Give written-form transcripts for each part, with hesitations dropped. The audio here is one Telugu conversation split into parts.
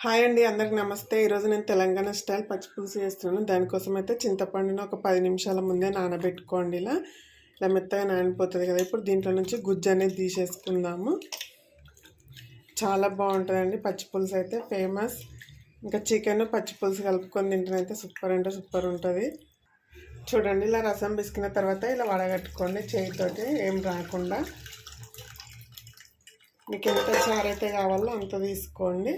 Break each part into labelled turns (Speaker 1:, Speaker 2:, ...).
Speaker 1: హాయ్ అండి, అందరికి నమస్తే. ఈరోజు నేను తెలంగాణ స్టైల్ పచ్చిపులుసు చేస్తున్నాను. దానికోసం అయితే చింతపండును ఒక 10 నిమిషాల ముందే నానబెట్టుకోండి. ఇలా మెత్తగా నానిపోతుంది కదా. ఇప్పుడు దీంట్లో నుంచి గుజ్జు అనేది తీసేసుకుందాము. చాలా బాగుంటుందండి పచ్చిపులుసు అయితే, ఫేమస్. ఇంకా చికెన్ పచ్చిపులుసు కలుపుకొని తింటేనైతే సూపర్ అంటే సూపర్ ఉంటుంది. చూడండి, ఇలా రసం పిసికిన తర్వాత ఇలా వడగట్టుకోండి చేయితోటి, ఏం రాకుండా. మీకు ఎంత చారు అయితే కావాలో అంత తీసుకోండి.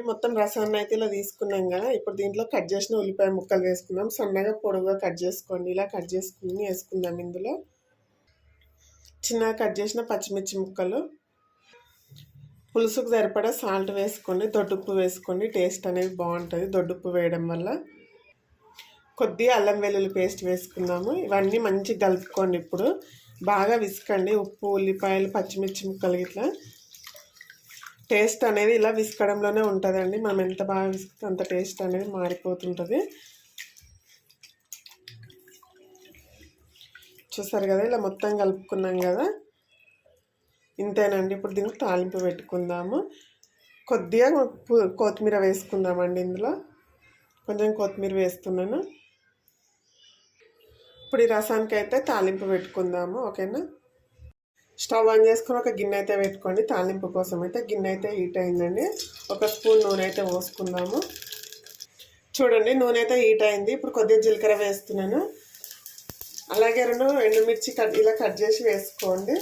Speaker 1: మొత్తం రసాన్ని అయితే ఇలా తీసుకున్నాం కదా. ఇప్పుడు దీంట్లో కట్ చేసిన ఉల్లిపాయ ముక్కలు వేసుకుందాం. సన్నగా పొడుగుగా కట్ చేసుకోండి. ఇలా కట్ చేసుకుని వేసుకుందాం. ఇందులో చిన్నగా కట్ చేసిన పచ్చిమిర్చి ముక్కలు, పులుసుకు సరిపడా సాల్ట్ వేసుకోండి. దొడ్డుప్పు వేసుకోండి, టేస్ట్ అనేది బాగుంటుంది దొడ్డుప్పు వేయడం వల్ల. కొద్దిగా అల్లం వెల్లుల్లి పేస్ట్ వేసుకుందాము. ఇవన్నీ మంచిగా కలుపుకోండి. ఇప్పుడు బాగా విసుకండి. ఉప్పు, ఉల్లిపాయలు, పచ్చిమిర్చి ముక్కలు ఇట్లా టేస్ట్ అనేది ఇలా విసుకడంలోనే ఉంటుందండి. మనం ఎంత బాగా విసుకుతే అంత టేస్ట్ అనేది మారిపోతుంటుంది. చూసారు కదా, ఇలా మొత్తం కలుపుకున్నాం కదా. ఇంతేనండి. ఇప్పుడు దీనికి తాలింపు పెట్టుకుందాము. కొద్దిగా కొత్తిమీర వేసుకుందామండి. ఇందులో కొంచెం కొత్తిమీర వేస్తున్నాను. ఇప్పుడు ఈ రసానికి అయితే తాలింపు పెట్టుకుందాము. ఓకేనా. స్టవ్ ఆన్ చేసుకొని ఒక గిన్నె అయితే పెట్టుకోండి. తాలింపు కోసం అయితే గిన్నె అయితే హీట్ అయిందండి. ఒక స్పూన్ నూనె అయితే పోసుకుందాము. చూడండి, నూనె అయితే హీట్ అయింది. ఇప్పుడు కొద్దిగా జీలకర్ర వేస్తున్నాను. అలాగే 2 ఎండుమిర్చి ఇలా కట్ చేసి వేసుకోండి.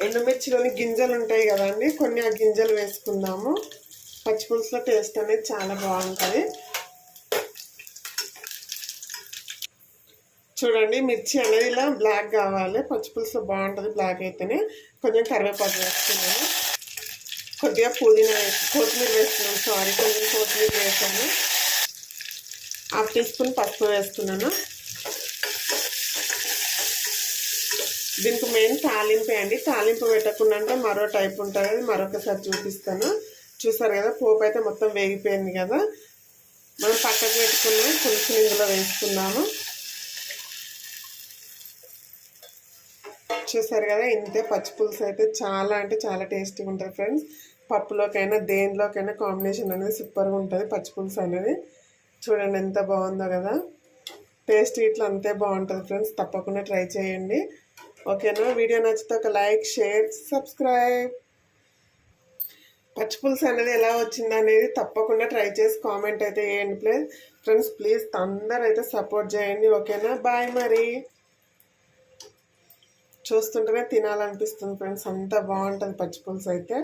Speaker 1: ఎండుమిర్చిలోని గింజలు ఉంటాయి కదండి, కొన్ని ఆ గింజలు వేసుకుందాము. పచ్చిపులుసులో టేస్ట్ అనేది చాలా బాగుంటుంది. చూడండి, మిర్చి అనేది ఇలా బ్లాక్ కావాలి. పచ్చిపులుసు బాగుంటుంది బ్లాక్ అయితేనే. కొంచెం కరివేపాకు వేస్తున్నాను. కొద్దిగా పుదీనా కొత్తిమీర వేస్తున్నాను. కొంచెం కొత్తిమీర వేసాను. 1/2 టీ స్పూన్ పసుపు వేస్తున్నాను. దీనికి మెయిన్ తాలింపు అండి. తాలింపు పెట్టకుండా అంటే మరో టైప్ ఉంటుంది, అది మరొకసారి చూపిస్తాను. చూసారు కదా, పోపు అయితే మొత్తం వేగిపోయింది కదా. మనం పక్కకు పెట్టుకున్న పులుసు ఇందులో వేసుకుందాము. చూసారు కదా, ఇంతే. పచ్చిపులుసు అయితే చాలా అంటే చాలా టేస్టీగా ఉంటుంది ఫ్రెండ్స్. పప్పులోకైనా దేనిలోకైనా కాంబినేషన్ అనేది సూపర్గా ఉంటుంది పచ్చిపులుసు అనేది. చూడండి ఎంత బాగుందో కదా. టేస్ట్ ఇట్లా అంతే బాగుంటుంది ఫ్రెండ్స్. తప్పకుండా ట్రై చేయండి. ఓకేనా. వీడియో నచ్చితే ఒక లైక్, షేర్, సబ్స్క్రైబ్. పచ్చిపులుసు అనేది ఎలా వచ్చింది అనేది తప్పకుండా ట్రై చేసి కామెంట్ అయితే చేయండి ఫ్రెండ్స్. ప్లీజ్ అందరూ అయితే సపోర్ట్ చేయండి. ఓకేనా. బాయ్. మరి చూస్తుంటేనే తినాలనిపిస్తుంది ఫ్రెండ్స్. అంత బాగుంటుంది పచ్చిపులుసు అయితే.